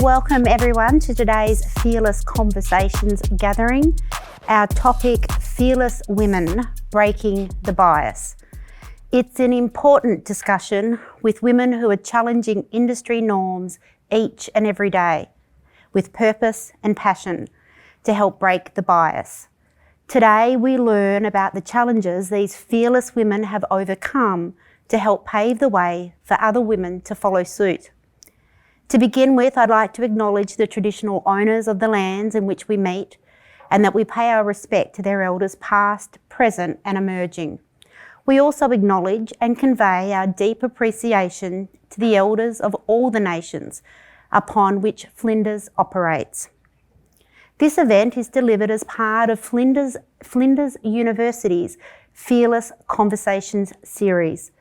Welcome everyone to today's Fearless Conversations gathering. Our topic, Fearless Women, Breaking the Bias. It's an important discussion with women who are challenging industry norms each and every day with purpose and passion to help break the bias. Today we learn about the challenges these fearless women have overcome to help pave the way for other women to follow suit. To begin with, I'd like to acknowledge the traditional owners of the lands in which we meet and that we pay our respect to their elders past, present and emerging. We also acknowledge and convey our deep appreciation to the elders of all the nations upon which Flinders operates. This event is delivered as part of Flinders University's Fearless Conversations series,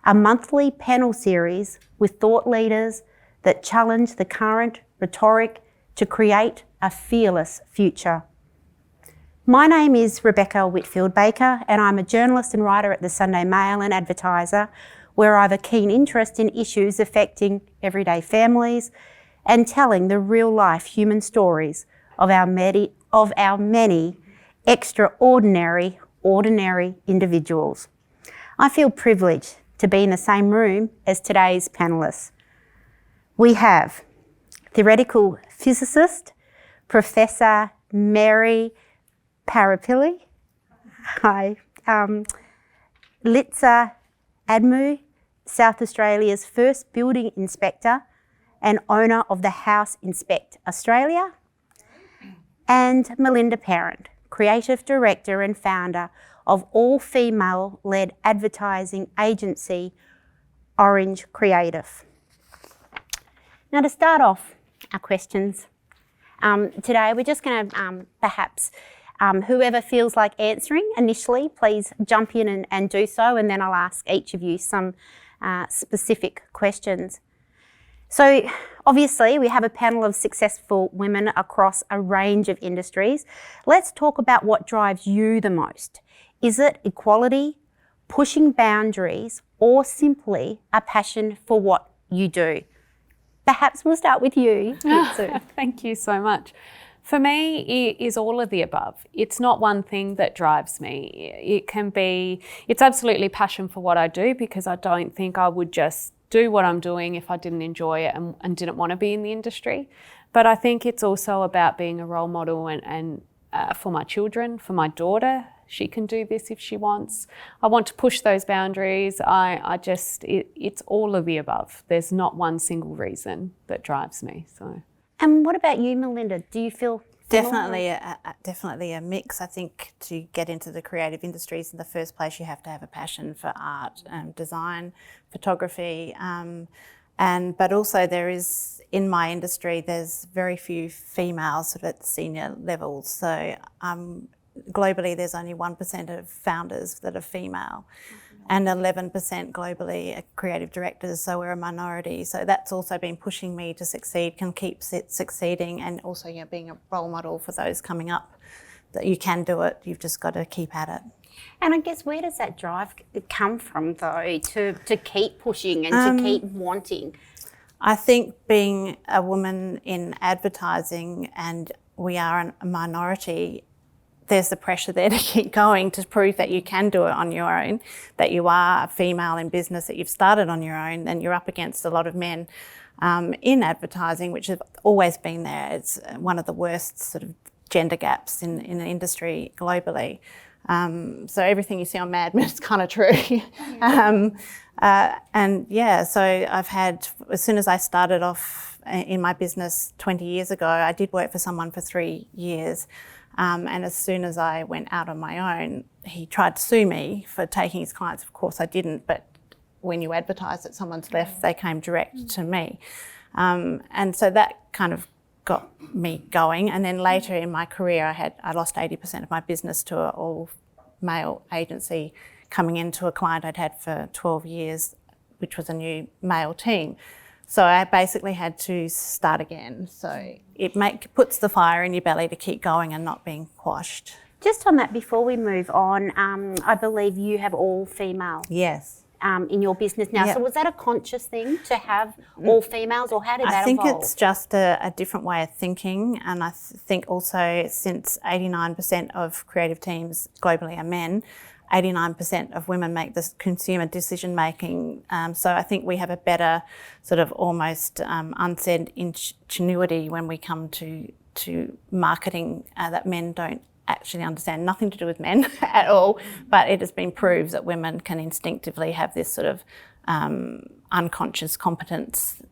a monthly panel series with thought leaders that challenge the current rhetoric to create a fearless future. My name is Rebecca Whitfield-Baker and I'm a journalist and writer at the Sunday Mail and Advertiser, where I have a keen interest in issues affecting everyday families and telling the real-life human stories of our many extraordinary, ordinary individuals. I feel privileged to be in the same room as today's panellists. We have theoretical physicist, Professor Maria Parappilly. Hi. Litsa Adamou, South Australia's first building inspector and owner of the House Inspect Australia. And Melinda Parent, creative director and founder of all-female-led advertising agency, Oranje Creative. Now, to start off our questions today, we're just going to perhaps whoever feels like answering initially, please jump in and do so, and then I'll ask each of you some specific questions. So obviously we have a panel of successful women across a range of industries. Let's talk about what drives you the most. Is it equality, pushing boundaries, or simply a passion for what you do? Perhaps we'll start with you. Thank you so much. For me, it is all of the above. It's not one thing that drives me. It's absolutely passion for what I do, because I don't think I would just do what I'm doing if I didn't enjoy it and didn't want to be in the industry. But I think it's also about being a role model and for my children, for my daughter. She can do this if she wants. I want to push those boundaries. It's all of the above. There's not one single reason that drives me. So. And what about you, Melinda? Do you feel definitely a mix? I think to get into the creative industries in the first place, you have to have a passion for art, design, photography, but also there is, in my industry, there's very few females sort of at the senior levels. So globally, there's only 1% of founders that are female, and 11% globally are creative directors, so we're a minority. So that's also been pushing me to succeed, can keep succeeding, and also being a role model for those coming up, that you can do it, you've just got to keep at it. And I guess where does that drive come from though, to keep pushing and to keep wanting? I think being a woman in advertising, and we are a minority, there's the pressure there to keep going, to prove that you can do it on your own, that you are a female in business, that you've started on your own, and you're up against a lot of men in advertising, which have always been there. It's one of the worst sort of gender gaps in the industry globally. So everything you see on Mad Men is kind of true. So I've had, as soon as I started off in my business 20 years ago, I did work for someone for 3 years. And as soon as I went out on my own, he tried to sue me for taking his clients. Of course I didn't, but when you advertise that someone's left, they came direct to me. And so that kind of got me going. And then later in my career, I lost 80% of my business to an all-male agency coming into a client I'd had for 12 years, which was a new male team. So I basically had to start again. So it puts the fire in your belly to keep going and not being quashed. Just on that, before we move on, I believe you have all female. Yes. in your business now. Yeah. So was that a conscious thing to have all females, or how did that I think evolve? it's just a different way of thinking, and I think also since 89% of creative teams globally are men, 89% of women make this consumer decision making. So I think we have a better sort of almost unsaid ingenuity when we come to marketing that men don't actually understand. Nothing to do with men at all, but it has been proved that women can instinctively have this sort of unconscious competence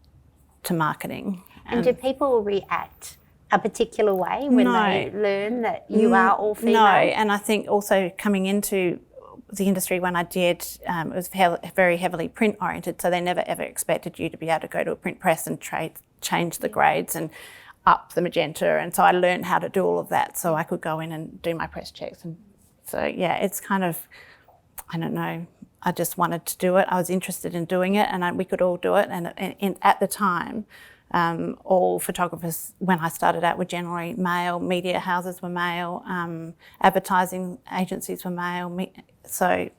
to marketing. And do people react a particular way when they learn that you are all female? No, and I think also coming into the industry when I did, it was very heavily print oriented, so they never ever expected you to be able to go to a print press and change the grades and up the magenta, and so I learned how to do all of that so I could go in and do my press checks. And so yeah, it's kind of, I don't know, I just wanted to do it. I was interested in doing it, and we could all do it. And at the time, all photographers, when I started out, were generally male. Media houses were male. Advertising agencies were male. So I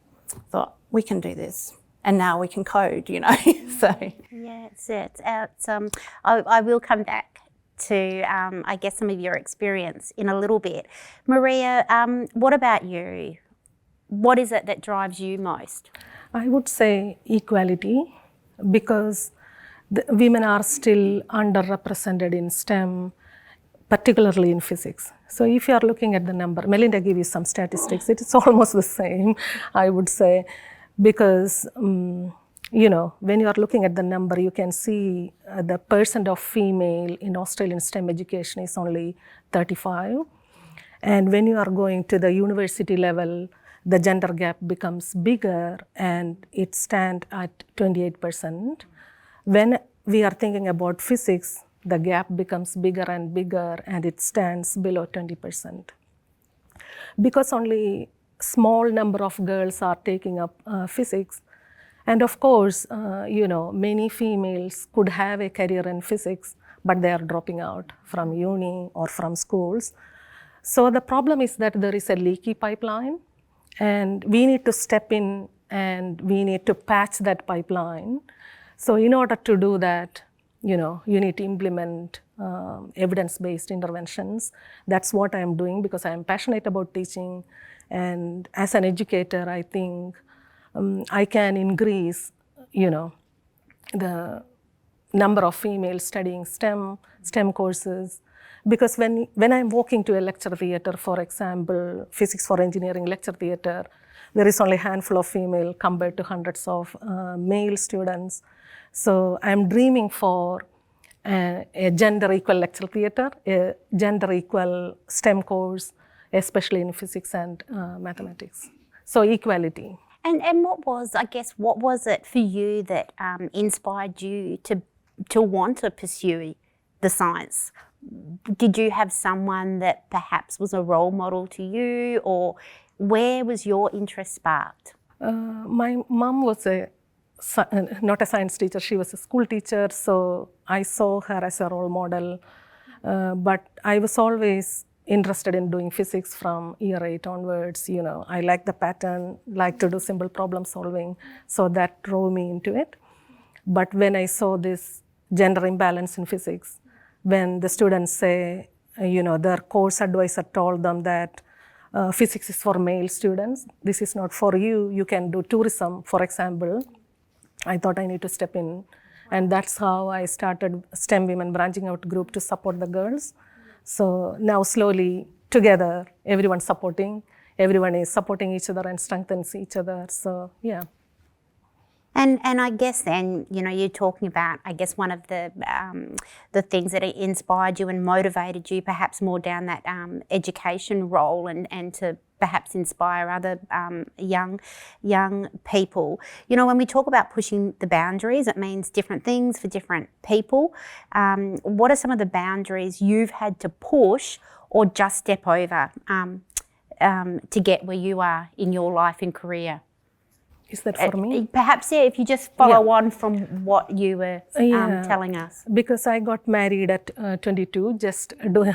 thought, we can do this. And now we can code, you know. So yeah, it's I will come back to, I guess, some of your experience in a little bit. Maria, what about you? What is it that drives you most? I would say equality, because the women are still underrepresented in STEM, particularly in physics. So if you are looking at the number, Melinda gave you some statistics, it is almost the same, I would say, because you know, when you are looking at the number, you can see the percent of female in Australian STEM education is only 35. And when you are going to the university level, the gender gap becomes bigger and it stands at 28%. When we are thinking about physics, the gap becomes bigger and bigger and it stands below 20%. Because only small number of girls are taking up physics, and of course, you know, many females could have a career in physics, but they are dropping out from uni or from schools. So the problem is that there is a leaky pipeline, and we need to step in and we need to patch that pipeline. So in order to do that, you know, you need to implement evidence-based interventions. That's what I'm doing because I'm passionate about teaching. And as an educator, I think I can increase, you know, the number of females studying STEM courses. Because when I'm walking to a lecture theater, for example, physics for engineering lecture theater, there is only a handful of female compared to hundreds of male students. So I'm dreaming for a gender equal lecture theater, a gender equal STEM course, especially in physics and mathematics. So equality. And what was it for you that inspired you to want to pursue the science? Did you have someone that perhaps was a role model to you, or where was your interest sparked? My mom was not a science teacher, she was a school teacher, so I saw her as a role model. But I was always interested in doing physics from year 8 onwards. You know, I like the pattern, like to do simple problem solving, so that drove me into it. But when I saw this gender imbalance in physics, when the students say, you know, their course advisor told them that physics is for male students, this is not for you, you can do tourism, for example, I thought I need to step in. And that's how I started STEM Women Branching Out group to support the girls. So now slowly together, everyone is supporting each other and strengthens each other. So yeah. And I guess then, you know, you're talking about, I guess, one of the things that inspired you and motivated you perhaps more down that education role and to perhaps inspire other young people. You know, when we talk about pushing the boundaries, it means different things for different people. What are some of the boundaries you've had to push or just step over to get where you are in your life and career? Is that for me? Perhaps, yeah, if you just follow on from what you were telling us. Because I got married at 22,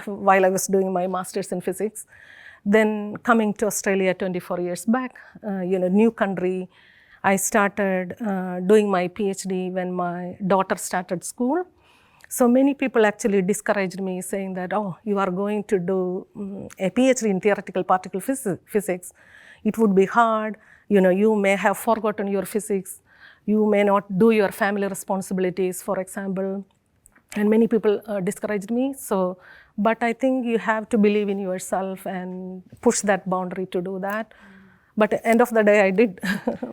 while I was doing my master's in physics. Then coming to Australia 24 years back, you know, new country, I started doing my PhD when my daughter started school. So many people actually discouraged me, saying that, oh, you are going to do a PhD in theoretical particle physics. It would be hard. You may have forgotten your physics. You may not do your family responsibilities, for example. And many people discouraged me. But I think you have to believe in yourself and push that boundary to do that. But at the end of the day, I did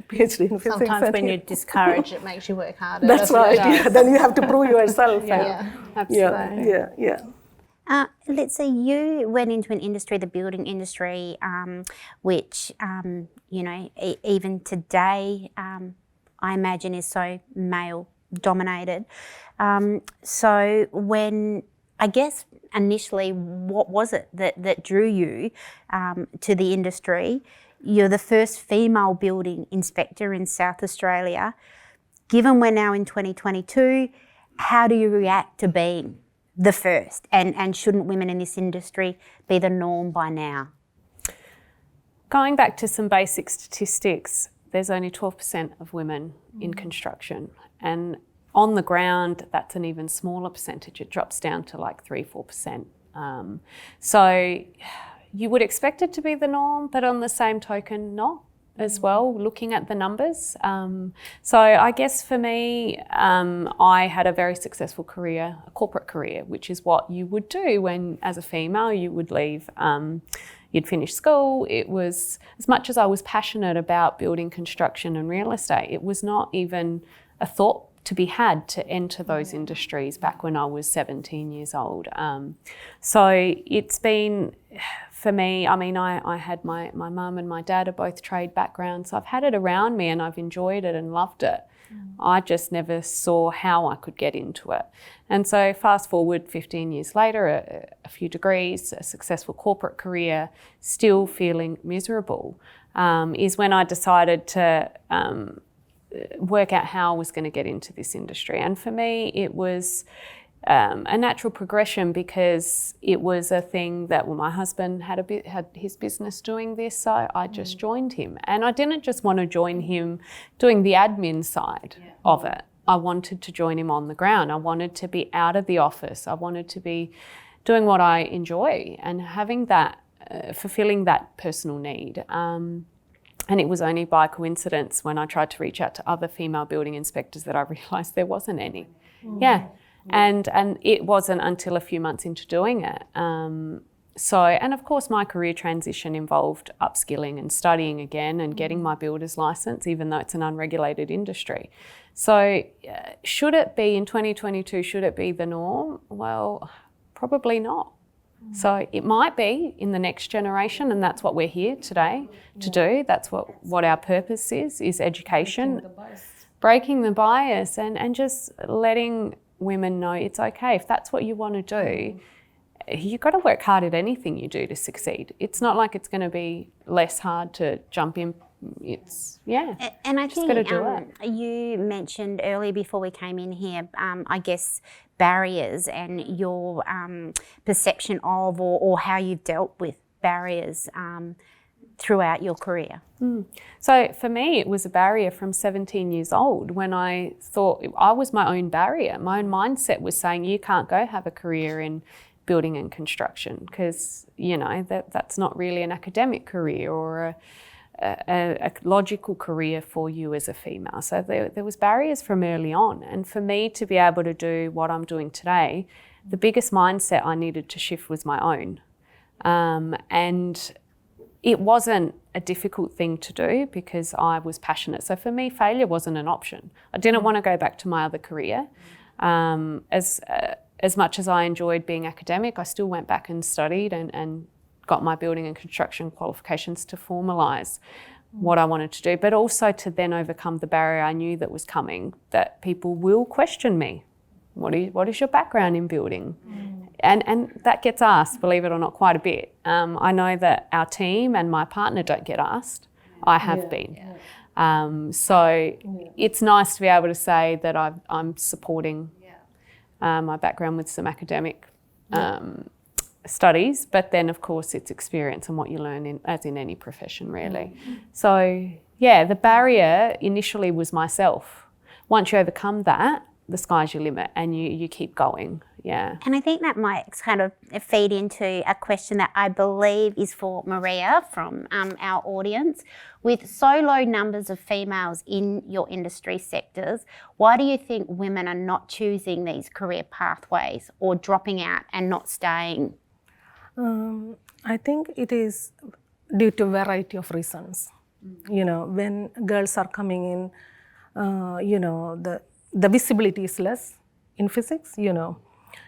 PhD in physics. Sometimes when you're discouraged, it makes you work harder. That's right. Yeah. Then you have to prove yourself. Absolutely. Litsa, you went into an industry, the building industry, which, even today, I imagine is so male dominated. So when, I guess, initially, what was it that drew you to the industry? You're the first female building inspector in South Australia. Given we're now in 2022, how do you react to being the first? And shouldn't women in this industry be the norm by now? Going back to some basic statistics, there's only 12% of women in construction. And on the ground, that's an even smaller percentage. It drops down to like 3-4%. So you would expect it to be the norm, but on the same token, not as well, looking at the numbers. So I guess for me, I had a very successful career, a corporate career, which is what you would do when, as a female, you would leave. You'd finish school. It was, as much as I was passionate about building construction and real estate, it was not even a thought to be had to enter those industries back when I was 17 years old. So it's been, for me, I mean, I had my mum and my dad are both trade backgrounds, so I've had it around me and I've enjoyed it and loved it. I just never saw how I could get into it. And so fast forward 15 years later, a few degrees, a successful corporate career, still feeling miserable, is when I decided to work out how I was going to get into this industry. And for me, it was a natural progression because it was a thing that, well, my husband had his business doing this, so I just joined him. And I didn't just want to join him doing the admin side of it. I wanted to join him on the ground. I wanted to be out of the office. I wanted to be doing what I enjoy and having that, fulfilling that personal need. And it was only by coincidence when I tried to reach out to other female building inspectors that I realised there wasn't any. And it wasn't until a few months into doing it. And of course my career transition involved upskilling and studying again and getting my builder's licence, even though it's an unregulated industry. So should it be in 2022, should it be the norm? Well, probably not. So it might be in the next generation, and that's what we're here today to do. That's what our purpose is education, breaking the bias and just letting women know it's okay. If that's what you want to do, you've got to work hard at anything you do to succeed. It's not like it's going to be less hard to jump in. It's, and I just think got to do it. You mentioned earlier before we came in here, I guess, barriers and your perception of or how you've dealt with barriers throughout your career. So for me, it was a barrier from 17 years old when I thought I was my own barrier. My own mindset was saying you can't go have a career in building and construction because, that's not really an academic career or a logical career for you as a female. So there was barriers from early on. And for me to be able to do what I'm doing today, the biggest mindset I needed to shift was my own. And it wasn't a difficult thing to do because I was passionate. So for me, failure wasn't an option. I didn't want to go back to my other career. As much as I enjoyed being academic, I still went back and studied and got my building and construction qualifications to formalise what I wanted to do, but also to then overcome the barrier I knew that was coming, that people will question me. What is your background in building? And that gets asked, believe it or not, quite a bit. I know that our team and my partner don't get asked. I have been. So it's nice to be able to say that I'm supporting my background with some academic studies, but then of course it's experience and what you learn as in any profession really. So Yeah, the barrier initially was myself. Once you overcome that, the sky's your limit and you keep going. Yeah. And I think that might kind of feed into a question that I believe is for Maria from our audience. With so low numbers of females in your industry sectors, why do you think women are not choosing these career pathways or dropping out and not staying? I think it is due to a variety of reasons. You know, when girls are coming in, you know, the visibility is less in physics, you know.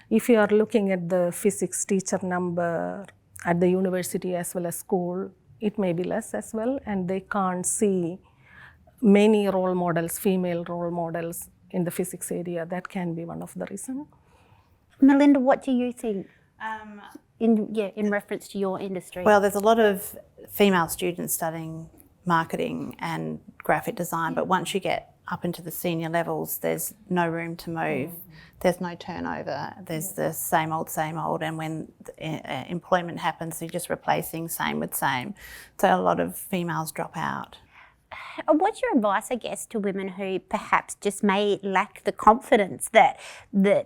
If you are looking at the physics teacher number at the university as well as school, it may be less as well, and they can't see many role models, female role models in the physics area. That can be one of the reasons. Melinda, what do you think in reference to your industry? Well, there's a lot of female students studying marketing and graphic design, but once you get up into the senior levels, there's no room to move. There's no turnover. There's the same old, and when employment happens, you're just replacing same with same. So a lot of females drop out. What's your advice, I guess, to women who perhaps just may lack the confidence that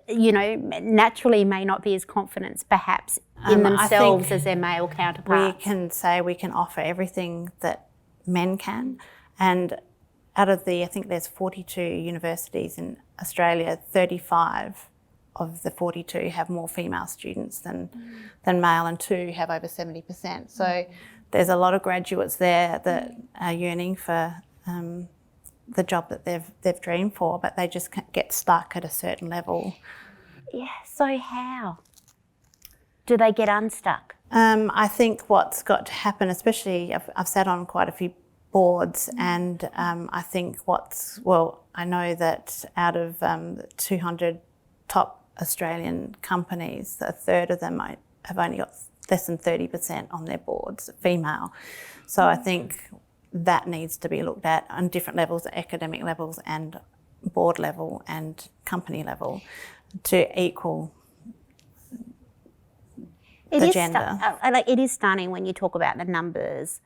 you know, naturally may not be as confident perhaps in themselves as their male counterparts? We can say we can offer everything that men can, and out of I think there's 42 universities in Australia, 35 of the 42 have more female students than male, and 2 have over 70%. So there's a lot of graduates there that are yearning for the job that they've dreamed for, but they just get stuck at a certain level. Yeah, so how do they get unstuck? I think what's got to happen, especially I've sat on quite a few boards, and I think I know that out of 200 top Australian companies, a third of them have only got less than 30% on their boards, female. So I think that needs to be looked at on different levels, academic levels and board level and company level, to equal the gender. It is stunning when you talk about the numbers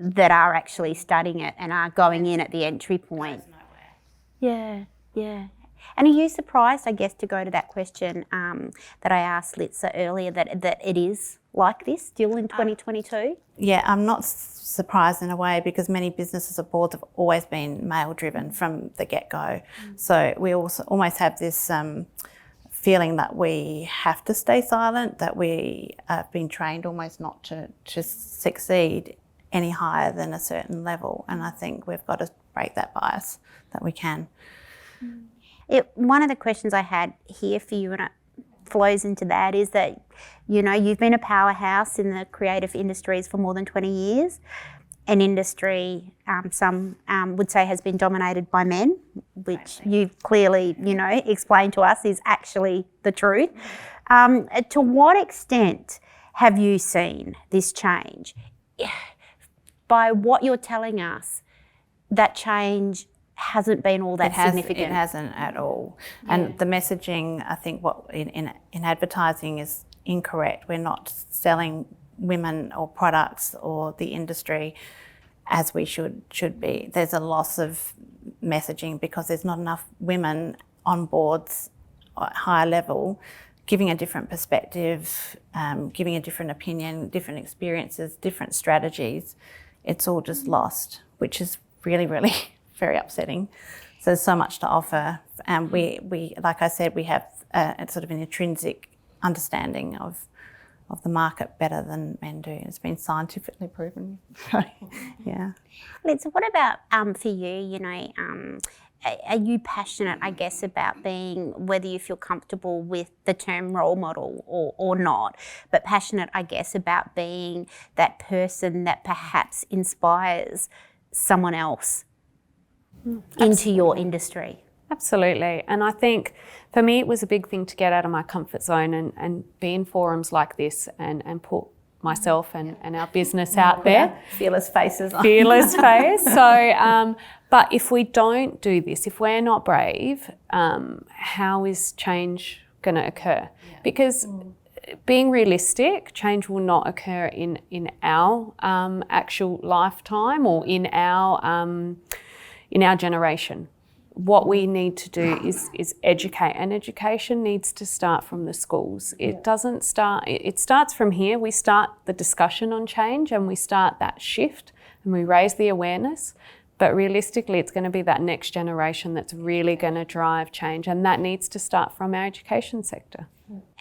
that are actually studying it and are going in at the entry point. Yeah. And are you surprised, I guess, to go to that question that I asked Litsa earlier, that it is like this still in 2022? Yeah, I'm not surprised in a way, because many businesses or boards have always been male-driven from the get-go. So we also almost have this feeling that we have to stay silent, that we have been trained almost not to succeed any higher than a certain level. And I think we've got to break that bias that we can. One of the questions I had here for you, and it flows into that, is that, you know, you've been a powerhouse in the creative industries for more than 20 years. An industry, some would say, has been dominated by men, which you've clearly, you know, explained to us is actually the truth. To what extent have you seen this change? By what you're telling us, that change hasn't been all that significant. It hasn't at all. Yeah. And the messaging, I think, what in advertising is incorrect. We're not selling women or products or the industry as we should be. There's a loss of messaging because there's not enough women on boards at higher level giving a different perspective, giving a different opinion, different experiences, different strategies. It's all just lost, which is really, really very upsetting. So there's so much to offer, and we like I said, we have sort of an intrinsic understanding of the market better than men do. It's been scientifically proven. Yeah. Litsa, what about for you? You know, are you passionate, I guess, about being, whether you feel comfortable with the term role model or not, but passionate, I guess, about being that person that perhaps inspires someone else into your industry? Absolutely. And I think for me, it was a big thing to get out of my comfort zone and be in forums like this and put myself and our business out there. Fearless faces on. Fearless face. So, but if we don't do this, if we're not brave, how is change going to occur? Yeah. Because being realistic, change will not occur in our actual lifetime or in our generation. What we need to do is educate, and education needs to start from the schools. It doesn't start, it starts from here. We start the discussion on change and we start that shift and we raise the awareness. But realistically, it's going to be that next generation that's really going to drive change, and that needs to start from our education sector.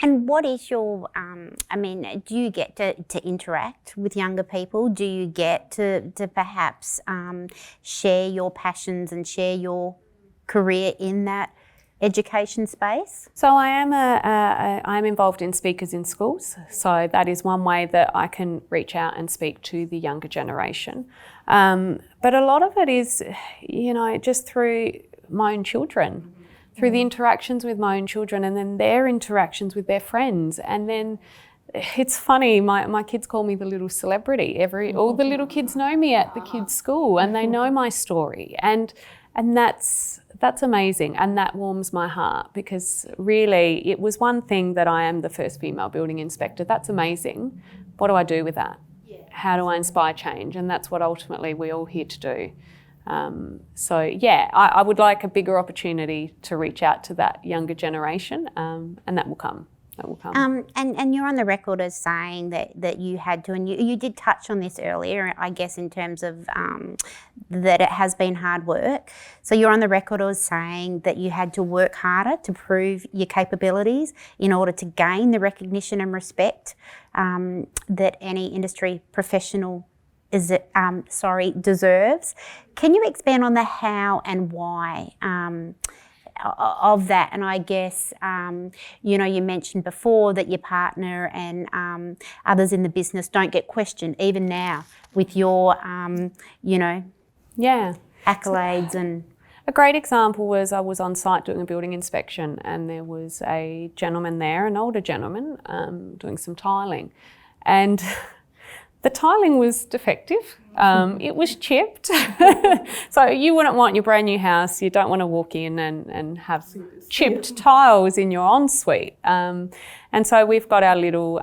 And what is your, do you get to interact with younger people? Do you get to perhaps share your passions and share your career in that education space? So I'm involved in speakers in schools. So that is one way that I can reach out and speak to the younger generation. But a lot of it is, just through my own children, through the interactions with my own children, and then their interactions with their friends. And then it's funny, my kids call me the little celebrity. All the little kids know me at the kids' school, and they know my story. And that's amazing, and that warms my heart, because really it was one thing that I am the first female building inspector. That's amazing. What do I do with that? How do I inspire change? And that's what ultimately we're all here to do. I would like a bigger opportunity to reach out to that younger generation, and that will come. And you're on the record as saying that you had to, and you did touch on this earlier, I guess, in terms of that it has been hard work. So you're on the record as saying that you had to work harder to prove your capabilities in order to gain the recognition and respect that any industry professional deserves. Can you expand on the how and why of that? And I guess, you mentioned before that your partner and others in the business don't get questioned, even now with your, accolades. And a great example was I was on site doing a building inspection, and there was a gentleman there, an older gentleman, doing some tiling. And the tiling was defective. It was chipped. So you wouldn't want your brand new house, you don't want to walk in and have chipped tiles in your ensuite. And so we've got our little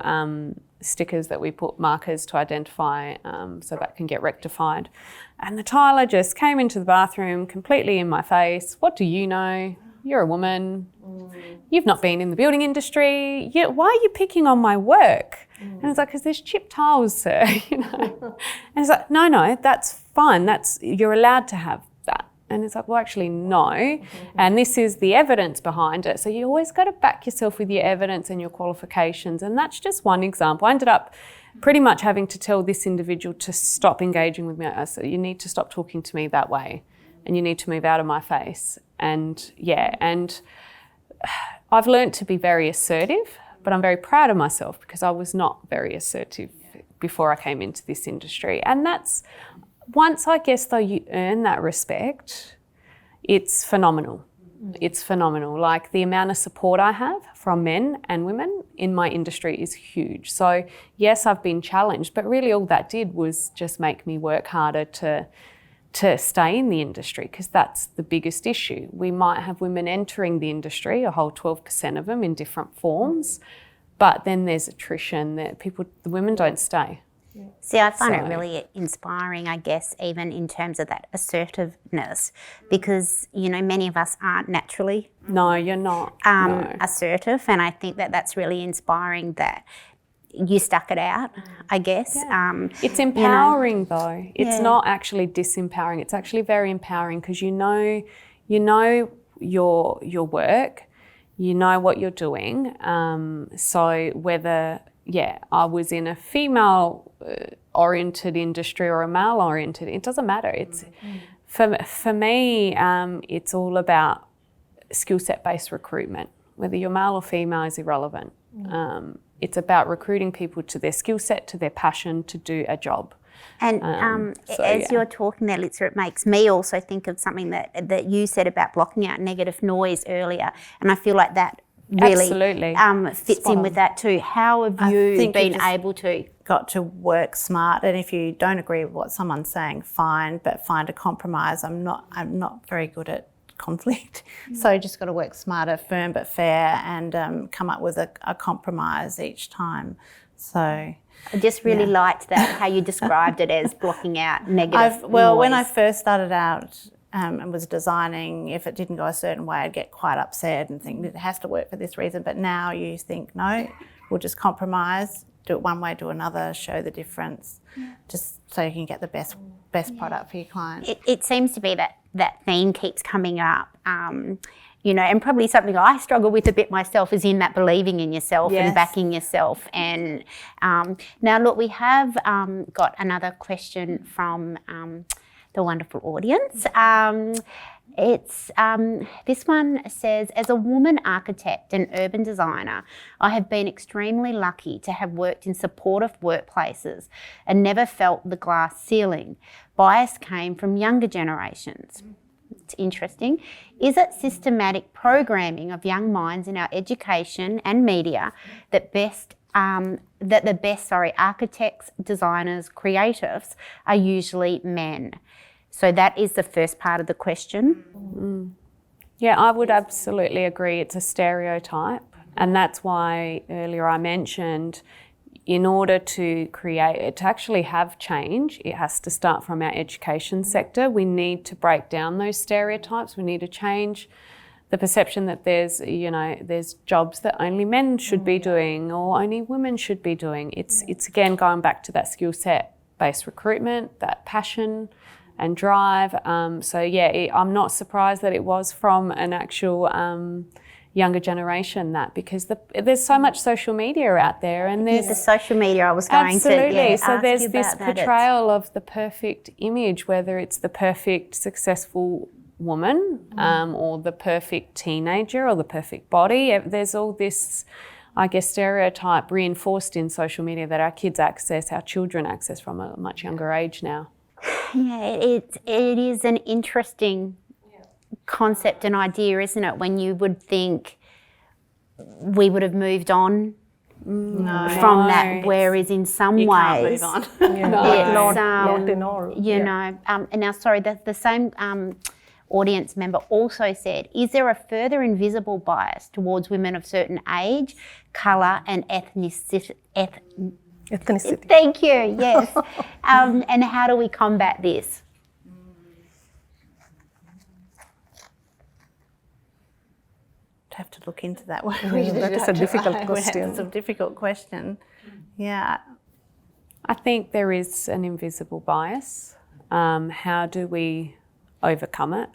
stickers that we put markers to identify so that can get rectified. And the tiler just came into the bathroom completely in my face. What do you know? You're a woman. You've not been in the building industry. Why are you picking on my work? And it's like, because there's chipped tiles, sir. And it's like, no, that's fine. You're allowed to have that. And it's like, well, actually, no. And this is the evidence behind it. So you always got to back yourself with your evidence and your qualifications. And that's just one example. I ended up pretty much having to tell this individual to stop engaging with me. I said, you need to stop talking to me that way, and you need to move out of my face. And I've learned to be very assertive, but I'm very proud of myself because I was not very assertive before I came into this industry. And that's, once I guess though you earn that respect, it's phenomenal. It's phenomenal. Like the amount of support I have from men and women in my industry is huge. So yes, I've been challenged, but really all that did was just make me work harder to stay in the industry, because that's the biggest issue. We might have women entering the industry, a whole 12% of them in different forms, but then there's attrition that the women don't stay. See, I find it really inspiring, I guess, even in terms of that assertiveness, because, many of us aren't naturally No, you're not. assertive, and I think that that's really inspiring that you stuck it out, I guess. Yeah. It's empowering though. It's not actually disempowering. It's actually very empowering, because you know your work, you know what you're doing. So whether I was in a female oriented industry or a male oriented, it doesn't matter. It's for me, it's all about skill set based recruitment. Whether you're male or female is irrelevant. It's about recruiting people to their skill set, to their passion, to do a job. And as you're talking there, Litsa, it makes me also think of something that you said about blocking out negative noise earlier. And I feel like that really fits in with that too. How have you been able to? Got to work smart, and if you don't agree with what someone's saying, fine, but find a compromise. I'm not very good at conflict. So you just got to work smarter, firm but fair, and come up with a compromise each time. So I just really liked that, how you described it as blocking out negative noise. When I first started out and was designing, if it didn't go a certain way, I'd get quite upset and think it has to work for this reason. But now you think, no, we'll just compromise, do it one way, do another, show the difference, just so you can get the best product for your client. It seems to be that theme keeps coming up. You know, and probably something I struggle with a bit myself is in that believing in yourself and backing yourself. And now, look, we have got another question from the wonderful audience. This one says, as a woman architect and urban designer, I have been extremely lucky to have worked in supportive workplaces and never felt the glass ceiling. Bias came from younger generations. It's interesting. Is it systematic programming of young minds in our education and media that the best architects, designers, creatives are usually men? So that is the first part of the question. Yeah, I would absolutely agree. It's a stereotype, and that's why earlier I mentioned, in order to actually have change, it has to start from our education sector. We need to break down those stereotypes. We need to change the perception that there's jobs that only men should be doing or only women should be doing. It's again going back to that skill set based recruitment, that passion and drive. I'm not surprised that it was from an actual younger generation, because there's so much social media out there, and there's the social media I was going absolutely. to So there's this portrayal of the perfect image, whether it's the perfect successful woman or the perfect teenager or the perfect body. There's all this, I guess, stereotype reinforced in social media that our kids access, our children access from a much younger age now. Yeah, it is an interesting concept and idea, isn't it? When you would think we would have moved on from that, whereas in some ways, can't move on. Not in all. You know, and now, sorry, the same audience member also said, is there a further invisible bias towards women of certain age, colour and ethnicity? Ethnicity. Thank you, yes. And how do we combat this? Have to look into that one. That is a difficult question. It's a difficult question. Yeah. I think there is an invisible bias. How do we overcome it?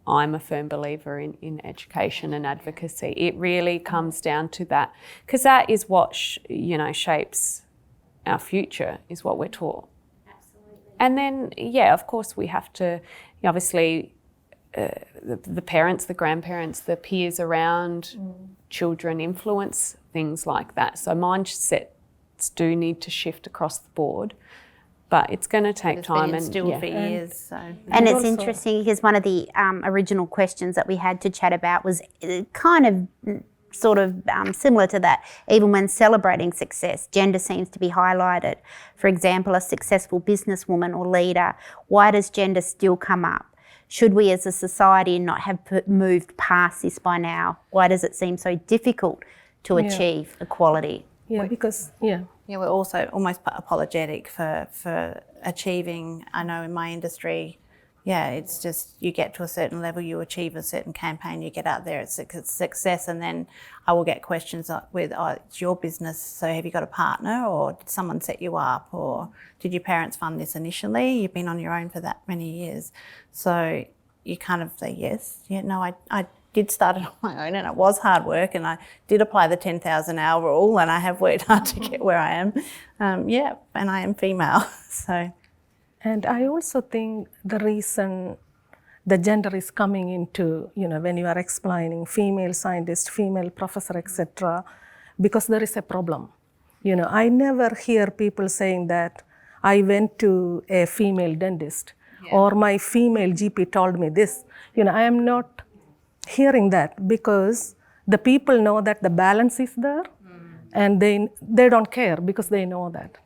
I'm a firm believer in education and advocacy. It really comes down to that, because that is what shapes our future, is what we're taught. Absolutely. And then, of course, we have to, obviously, the parents, the grandparents, the peers around children influence things like that. So mindsets do need to shift across the board, but it's going to take time. It's been instilled for years. So. And it's interesting because one of the original questions that we had to chat about was kind of sort of similar to that. Even when celebrating success, gender seems to be highlighted. For example, a successful businesswoman or leader, why does gender still come up? Should we as a society not have moved past this by now? Why does it seem so difficult to achieve equality? Yeah, because, Yeah, we're also almost apologetic for achieving. I know in my industry, it's just you get to a certain level, you achieve a certain campaign, you get out there, it's a success, and then I will get questions with, it's your business, so have you got a partner, or did someone set you up, or did your parents fund this initially? You've been on your own for that many years. So you kind of say, yes, I did start it on my own, and it was hard work, and I did apply the 10,000 hour rule, and I have worked hard to get where I am. And I am female, so. And I also think the reason the gender is coming into, when you are explaining female scientist, female professor, etc., because there is a problem. I never hear people saying that I went to a female dentist or my female GP told me this. I am not hearing that because the people know that the balance is there and they don't care because they know that.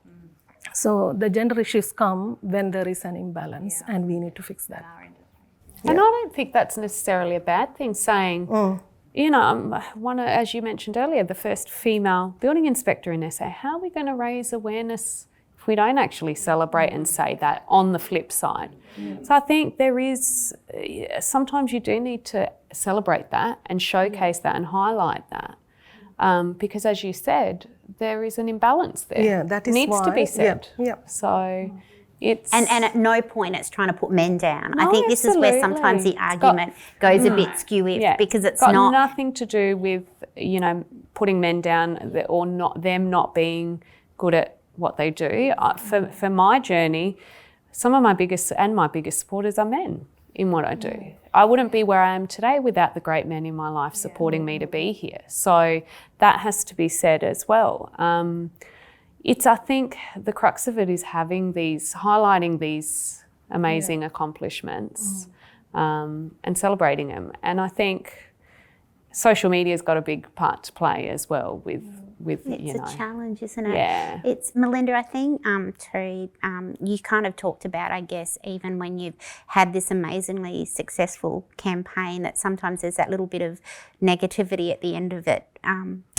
So the gender issues come when there is an imbalance and we need to fix that. And I don't think that's necessarily a bad thing, saying, you know, as you mentioned earlier, the first female building inspector in SA. How are we going to raise awareness if we don't actually celebrate and say that on the flip side? So I think there is, sometimes you do need to celebrate that and showcase that and highlight that. Because as you said, there is an imbalance there. Yeah, that is needs to why. be said. Yeah. So it's... And at no point it's trying to put men down. No, I think this is where sometimes the argument goes a bit skew-if because it's got not... nothing to do with, you know, putting men down or not them not being good at what they do. For my journey, some of my biggest supporters are men in what I do. I wouldn't be where I am today without the great men in my life supporting me to be here. So that has to be said as well. I think the crux of it is highlighting these amazing accomplishments and celebrating them. And I think social media's got a big part to play as well with It's a challenge, isn't it? Yeah. It's, Melinda, I think too, you kind of talked about, I guess, even when you've had this amazingly successful campaign, that sometimes there's that little bit of negativity at the end of it,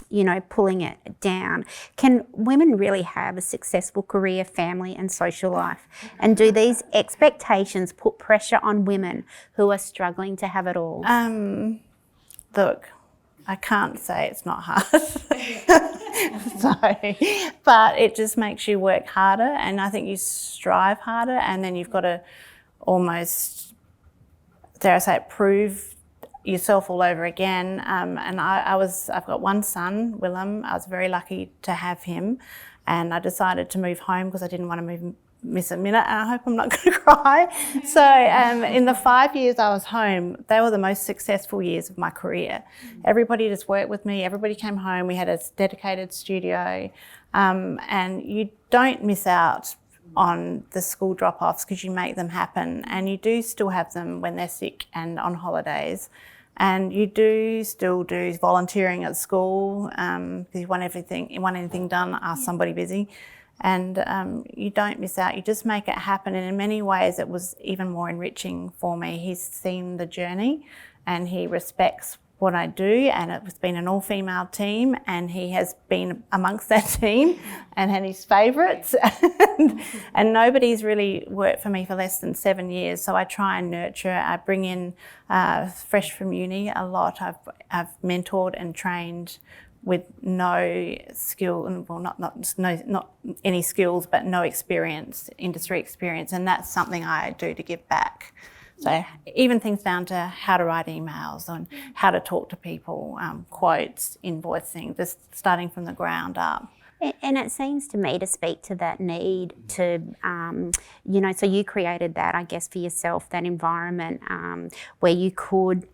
you know, pulling it down. Can women really have a successful career, family and social life? And do these expectations put pressure on women who are struggling to have it all? Look, I can't say it's not hard. But it just makes you work harder, and I think you strive harder, and then you've got to almost, dare I say it, prove yourself all over again. And I've got one son, Willem. I was very lucky to have him, and I decided to move home because I didn't want to miss a minute, and I hope I'm not going to cry. So in the 5 years I was home, they were the most successful years of my career. Everybody just worked with me, everybody came home, we had a dedicated studio, and you don't miss out on the school drop-offs because you make them happen, and you do still have them when they're sick and on holidays. And you do still do volunteering at school because you want anything done, ask somebody busy. And you don't miss out, you just make it happen. And in many ways it was even more enriching for me. He's seen the journey and he respects what I do, and it's been an all-female team, and he has been amongst that team and had his favourites. And nobody's really worked for me for less than 7 years, so I try and nurture. I bring in fresh from uni a lot. I've mentored and trained with no skill, well, not any skills, but no experience, industry experience, and that's something I do to give back. So even things down to how to write emails and how to talk to people, quotes, invoicing, just starting from the ground up. And it seems to me to speak to that need to, you know, so you created that, I guess, for yourself, that environment where you could.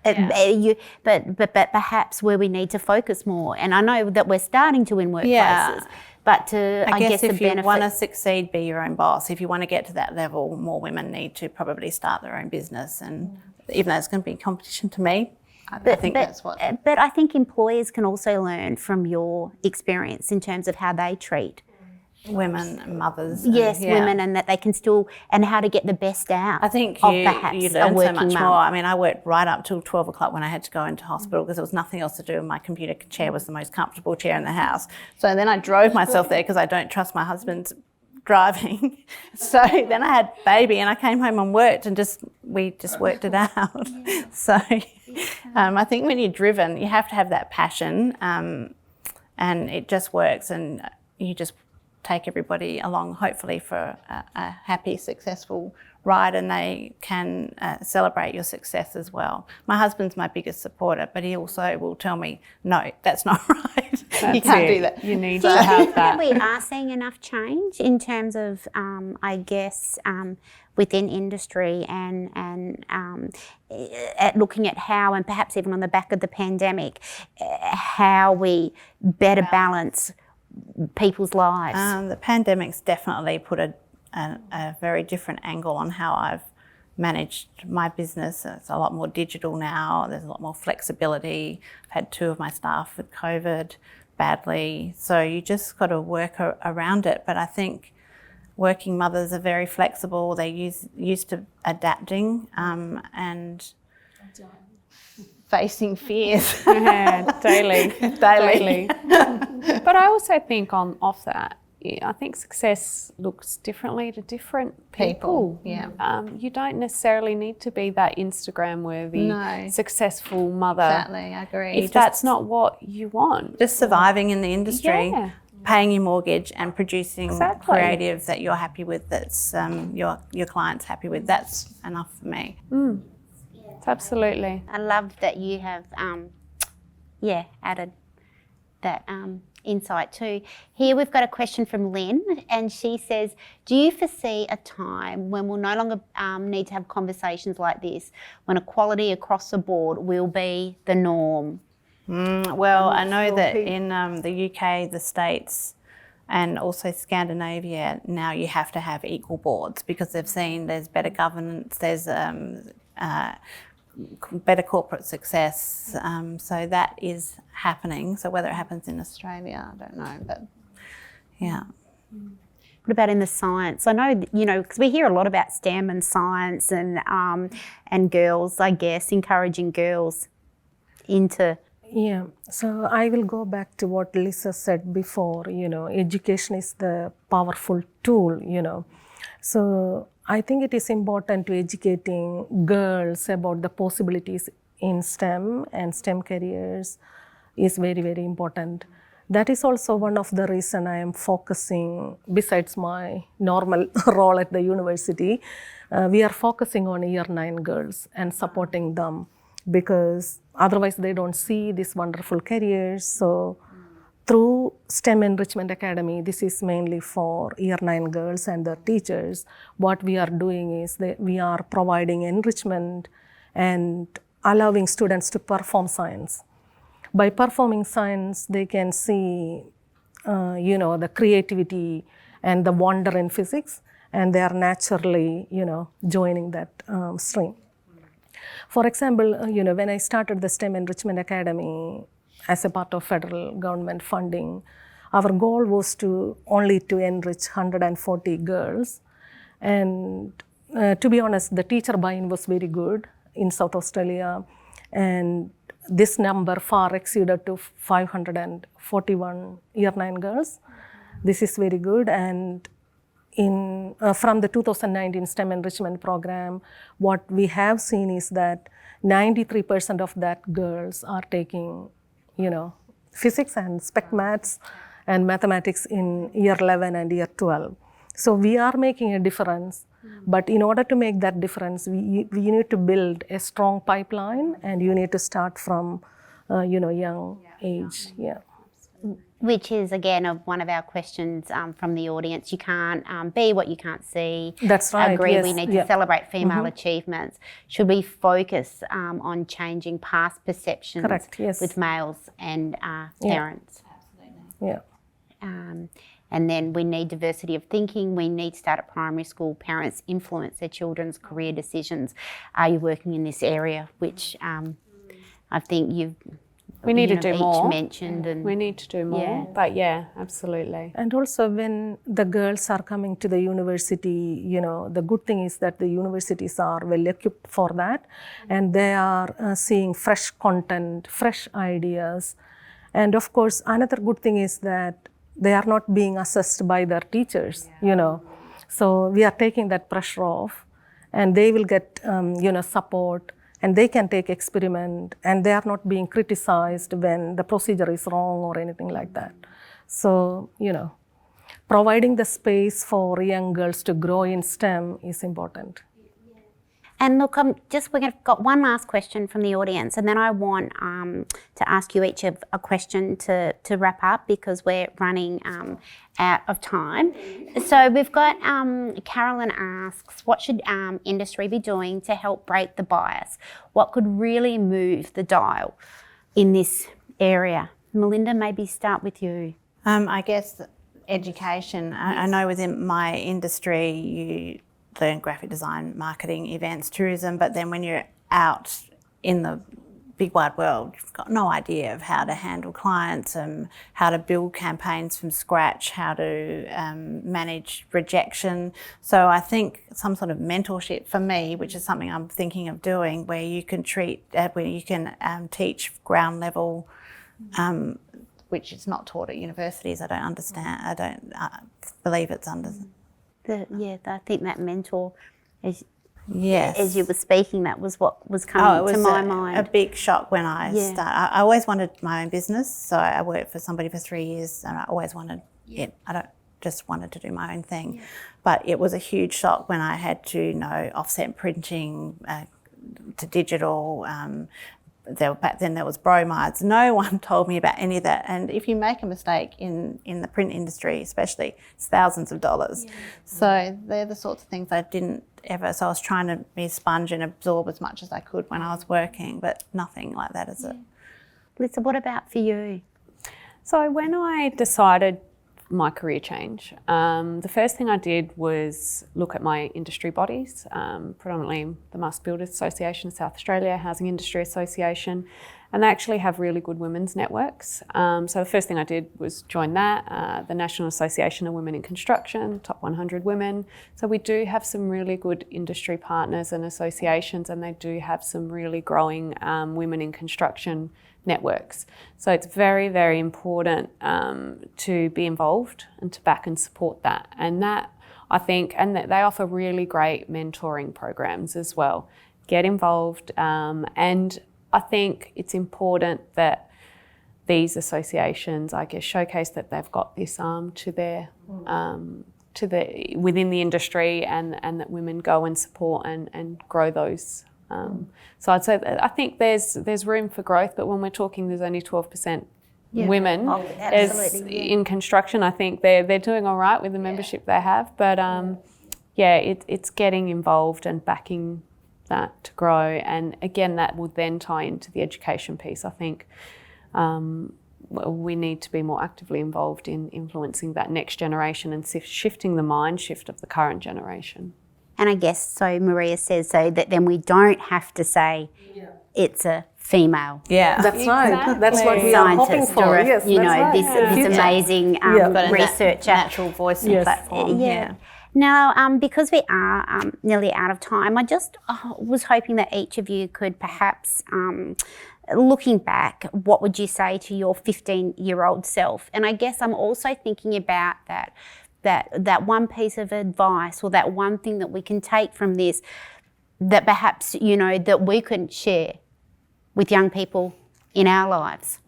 But perhaps where we need to focus more. And I know that we're starting to in workplaces, but to, I guess if you want to succeed, be your own boss. If you want to get to that level, more women need to probably start their own business. And even though it's going to be competition to me, I think that's what... But I think employers can also learn from your experience in terms of how they treat women and mothers. Women, and that they can still, and how to get the best out. I think you learn so much more. I mean, I worked right up till 12 o'clock when I had to go into hospital because there was nothing else to do, and my computer chair was the most comfortable chair in the house. So then I drove myself there because I don't trust my husband's driving. So then I had baby, and I came home and worked, and we just worked it out. So I think when you're driven, you have to have that passion, and it just works, and you just take everybody along, hopefully, for a happy, successful ride, and they can celebrate your success as well. My husband's my biggest supporter, but he also will tell me, no, that's not right. You can't do that. You need to have that. We are seeing enough change in terms of, I guess, within industry and at looking at how, and perhaps even on the back of the pandemic, how we better balance people's lives. The pandemic's definitely put a very different angle on how I've managed my business. It's a lot more digital now. There's a lot more flexibility. I've had 2 of my staff with COVID badly, so you just got to work around it. But I think working mothers are very flexible. They're used to adapting and facing fears. Yeah, daily. Daily. But I also think off that, I think success looks differently to different people. Yeah. You don't necessarily need to be that Instagram-worthy, No. successful mother. Exactly, I agree. If that's not what you want. Just surviving in the industry, Yeah. paying your mortgage and producing Exactly. creative that you're happy with, that's your client's happy with, that's enough for me. Absolutely. I love that you have, added that insight too. Here we've got a question from Lynn, and she says, do you foresee a time when we'll no longer need to have conversations like this, when equality across the board will be the norm? Well, I know that in the UK, the States, and also Scandinavia, now you have to have equal boards because they've seen there's better governance, there's better corporate success. So that is happening. So whether it happens in Australia, I don't know, but yeah. What about in the science? I know, because we hear a lot about STEM and science and girls, I guess, encouraging girls into... Yeah, so I will go back to what Lisa said before, education is the powerful tool, So I think it is important to educating girls about the possibilities in STEM and STEM careers is very, very important. That is also one of the reasons I am focusing, besides my normal role at the university, we are focusing on year 9 girls and supporting them because otherwise they don't see these wonderful careers. So through STEM Enrichment Academy, this is mainly for year 9 girls and their teachers. What we are doing is that we are providing enrichment and allowing students to perform science. By performing science, they can see, the creativity and the wonder in physics, and they are naturally, joining that stream. For example, when I started the STEM Enrichment Academy as a part of federal government funding, our goal was only to enrich 140 girls. And to be honest, the teacher buy-in was very good in South Australia. And this number far exceeded to 541 year 9 girls. This is very good. And from the 2019 STEM enrichment program, what we have seen is that 93% of that girls are taking, physics and spec maths and mathematics in year 11 and year 12. So we are making a difference, but in order to make that difference, we need to build a strong pipeline, and you need to start from, young age. Yeah. Which is, again, one of our questions from the audience. You can't be what you can't see. That's right. Agree, yes. we need to celebrate female achievements. Should we focus on changing past perceptions Correct, yes. with males and parents? Yeah. And then we need diversity of thinking. We need to start at primary school. Parents influence their children's career decisions. Are you working in this area? Which I think we need to do more. Mentioned and we need to do more. Yeah. But yeah, absolutely. And also when the girls are coming to the university, the good thing is that the universities are well equipped for that, and they are seeing fresh content, fresh ideas. And of course, another good thing is that they are not being assessed by their teachers, So we are taking that pressure off, and they will get, support, and they can take experiment, and they are not being criticized when the procedure is wrong or anything like that. So, providing the space for young girls to grow in STEM is important. And look, we've got one last question from the audience, and then I want to ask you each a question to wrap up because we're running out of time. So we've got Carolyn asks, what should industry be doing to help break the bias? What could really move the dial in this area? Melinda, maybe start with you. I guess education. I know within my industry you learn graphic design, marketing, events, tourism, but then when you're out in the big wide world. You've got no idea of how to handle clients and how to build campaigns from scratch, how to manage rejection. So I think some sort of mentorship for me, which is something I'm thinking of doing, where you can teach ground level, which is not taught at universities. I don't believe it's under. I think that mentor, as Yes. you were speaking, that was what was coming to my mind. A big shock when I started. I always wanted my own business, so I worked for somebody for 3 years, and I always wanted it. I don't just wanted to do my own thing, but it was a huge shock when I had to offset printing to digital. Back then there was bromides. No one told me about any of that. And if you make a mistake in the print industry, especially, it's thousands of dollars. Yeah. So they're the sorts of things I didn't ever. So I was trying to be a sponge and absorb as much as I could when I was working, but nothing like that is it. Litsa, what about for you? So when I decided my career change, the first thing I did was look at my industry bodies, predominantly the Master Builders Association of South Australia, Housing Industry Association, and they actually have really good women's networks. So the first thing I did was join that, the National Association of Women in Construction, top 100 women. So we do have some really good industry partners and associations, and they do have some really growing women in construction networks. So it's very, very important to be involved and to back and support that. And that, I think, and that they offer really great mentoring programs as well. Get involved, and I think it's important that these associations, I guess, showcase that they've got this arm to their within the industry, and that women go and support and grow those. So I'd say that I think there's room for growth, but when we're talking, there's only 12% women in construction. I think they're doing all right with the membership they have, but it's getting involved and backing that to grow, and again that will then tie into the education piece. I think we need to be more actively involved in influencing that next generation and shifting the mind shift of the current generation. And I guess, so Maria says, so that then we don't have to say it's a female. Yeah, that's right. That's what we are hoping for. Or Yes, this amazing researcher. Natural voice and platform. Yeah. Now, because we are nearly out of time, I just was hoping that each of you could perhaps, looking back, what would you say to your 15-year-old self? And I guess I'm also thinking about that one piece of advice, or that one thing that we can take from this, that perhaps, that we could share with young people in our lives.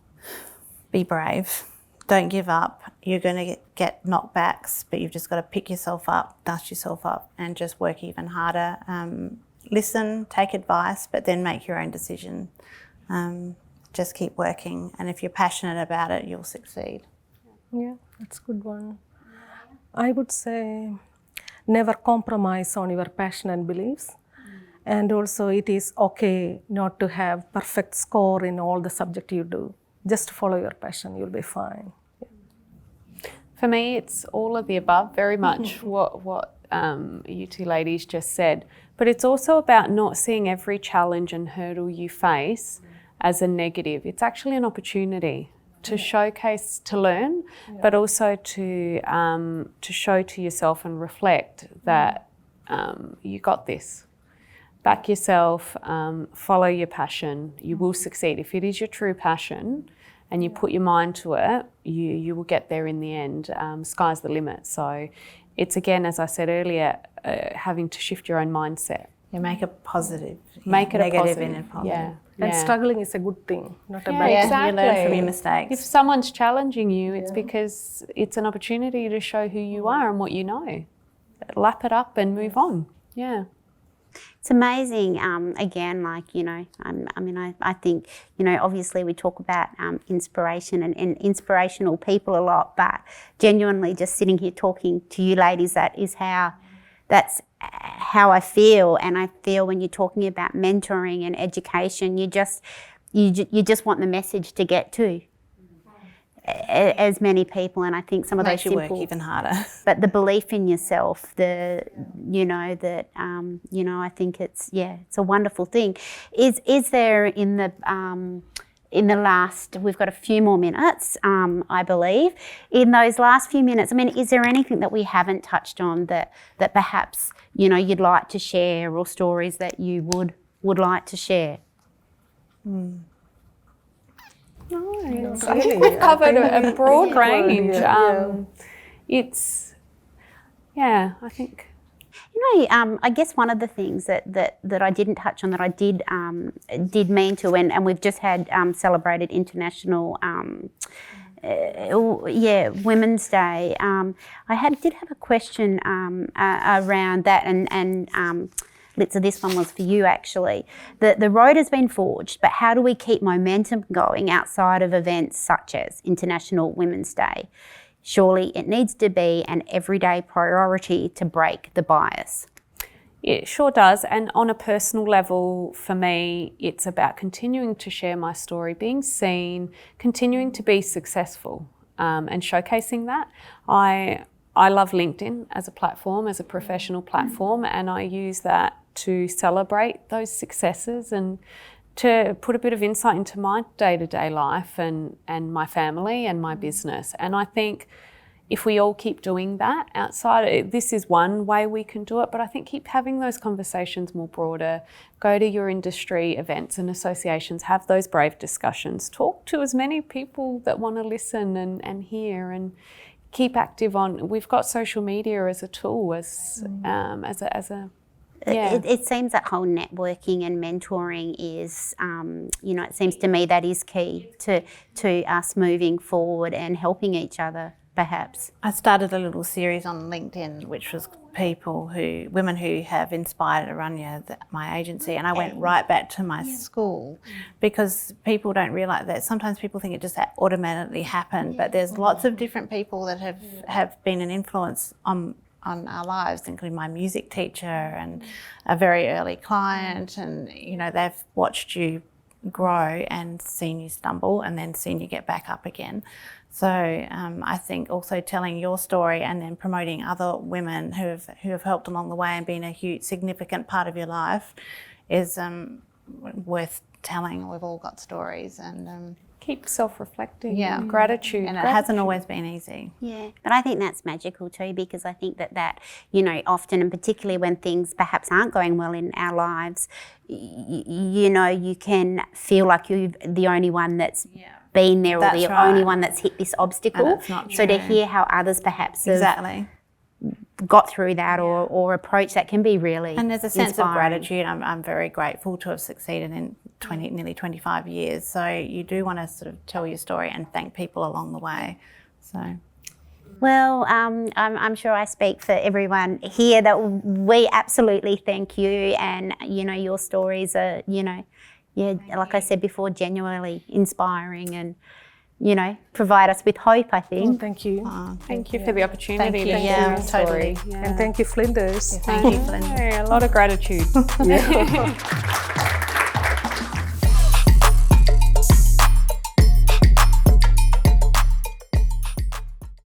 Be brave. Don't give up. You're going to get knockbacks, but you've just got to pick yourself up, dust yourself up, and just work even harder. Listen, take advice, but then make your own decision. Just keep working, and if you're passionate about it, you'll succeed. Yeah, that's a good one. I would say never compromise on your passion and beliefs. And also it is okay not to have perfect score in all the subject you do. Just follow your passion, you'll be fine. Yeah. For me, it's all of the above, very much what you two ladies just said. But it's also about not seeing every challenge and hurdle you face as a negative. It's actually an opportunity to showcase, to learn, but also to show to yourself and reflect that you got this. Back yourself, follow your passion. You will succeed. If it is your true passion and you put your mind to it, you will get there in the end. Sky's the limit. So it's, again, as I said earlier, having to shift your own mindset. You make it positive. Make it a positive. In a positive. Yeah. And struggling is a good thing, not a bad thing. Exactly. You learn from your mistakes. If someone's challenging you, it's because it's an opportunity to show who you are and what you know. Lap it up and move on. Yeah. It's amazing, again, I think, obviously we talk about inspiration and inspirational people a lot, but genuinely just sitting here talking to you ladies, that's how I feel. And I feel when you're talking about mentoring and education, you just want the message to get to. as many people, and I think some of Makes those you simple, work even harder. but the belief in yourself, I think it's a wonderful thing. Is there in the last, we've got a few more minutes, I believe. In those last few minutes, I mean, is there anything that we haven't touched on that perhaps you'd like to share, or stories that you would like to share? I think we've covered a broad range. I think. I guess one of the things that I didn't touch on that I did mean to, and we've just had celebrated International Women's Day. I did have a question around that, and Litsa, this one was for you actually. The road has been forged, but how do we keep momentum going outside of events such as International Women's Day? Surely it needs to be an everyday priority to break the bias. It sure does. And on a personal level, for me, it's about continuing to share my story, being seen, continuing to be successful, and showcasing that. I love LinkedIn as a platform, as a professional platform, and I use that to celebrate those successes and to put a bit of insight into my day-to-day life and my family and my business. And I think if we all keep doing that outside, this is one way we can do it, but I think keep having those conversations more broader. Go to your industry events and associations, have those brave discussions, talk to as many people that want to listen and hear, and keep active on. We've got social media as a tool, It seems that whole networking and mentoring is, it seems to me that is key to us moving forward and helping each other, perhaps. I started a little series on LinkedIn, which was women who have inspired Oranje, my agency, and I went right back to my school, because people don't realise that sometimes people think it just automatically happened, but there's lots of different people that have been an influence on our lives, including my music teacher and a very early client, and they've watched you grow and seen you stumble and then seen you get back up again. So I think also telling your story and then promoting other women who have helped along the way and been a huge significant part of your life is worth telling. We've all got stories, and keep self-reflecting. Yeah, gratitude. And it hasn't always been easy. Yeah, but I think that's magical too, because I think that often, and particularly when things perhaps aren't going well in our lives, you can feel like you're the only one that's been there, or the only one that's hit this obstacle. And it's not true. So to hear how others perhaps have got through that or approach that can be really And there's a sense inspiring. of gratitude. I'm very grateful to have succeeded in nearly 25 years. So you do want to sort of tell your story and thank people along the way. So. Well, I'm sure I speak for everyone here that we absolutely thank you, and your stories are like I said before, genuinely inspiring, and provide us with hope, I think. Oh, thank you. Thank you for the opportunity to Thank you. share Yeah, your story. totally. Yeah. And thank you, Flinders. Thank you, Melinda. A lot of gratitude.